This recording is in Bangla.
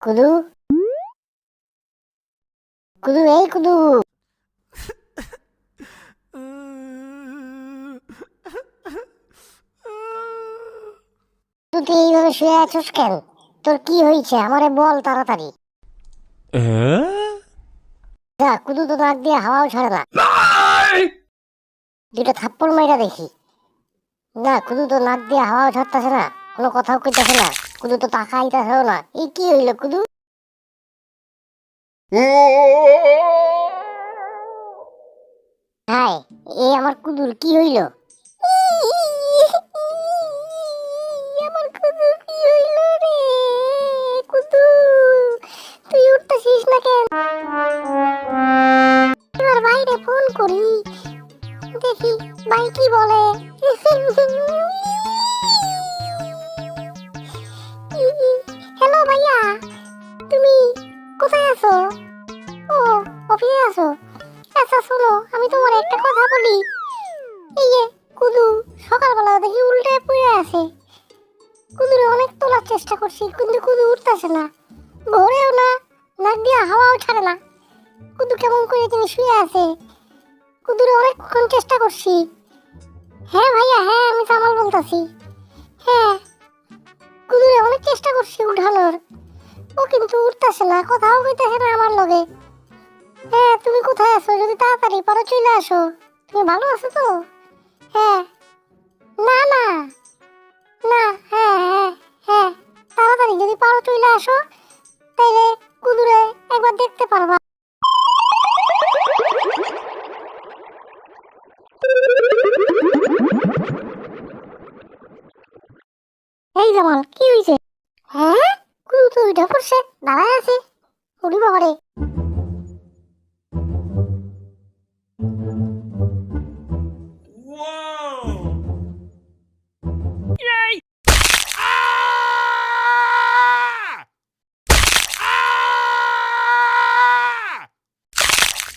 কুদু, কুদু, এই কুদু, তুই এইভাবে শুয়ে আছিস কেন? তোর কি হয়েছে আমারে বল তাড়াতাড়ি। যা, কুদু তো নাক দিয়ে হাওয়াও ছাড়ে না। দুটো থাপ্পড় মাইরা দেখি। না, কুদু তো নাক দিয়ে হাওয়াও ছাড়তেছে না, কোনো কথাও কইতাছে না, কুদু তো তাকাইতাছেও না। এই কি হইলো কুদু? হাই, এই আমার কুদুর কি হইল? আমার কুদুর কি হইল রে? কুদু, তুই উঠতেছিস না কেন? এবার বাইরে ফোন করি, দেখি ভাই কি বলে। হ্যালো ভাইয়া, তুমি কোথায় আছো? ও, অফিসে আছো? আচ্ছা শোনো, আমি তোমার একটা কথা বলি। এই যে কুদু সকালবেলা দেখি উল্টে পড়ে আছে। কুদুরে অনেক তোলার চেষ্টা করছি, কিন্তু কুদু উঠতেছে না, ভোরেও না, নাক দিয়ে হাওয়াও ছাড়ে না। কুদু কেমন করে তুমি শুয়ে আছে। কুদুরে অনেকক্ষণ চেষ্টা করছি। হ্যাঁ ভাইয়া, হ্যাঁ আমি জামাল বলতেছি। হ্যাঁ, কুদুরে অনেক চেষ্টা করছি উঠানোর, ও কিন্তু উঠতেছে না, কোথাও কইতেছে না আমার লগে। হ্যাঁ, তুমি কোথায় আছো? যদি তাড়াতাড়ি পরে চলে আসো। তুমি ভালো আছো তো? হ্যাঁ, না না না, হ্যাঁ হ্যাঁ হ্যাঁ, তাড়াতাড়ি যদি পারো চলে আসো, তাইলে কুদুরে একবার দেখতে পারবা। এই জামাল, কি হয়েছে? হ্যাঁ, কুদু তো উঠে পড়ছে, দাঁড়ায় আছে। উঠি বাবারে।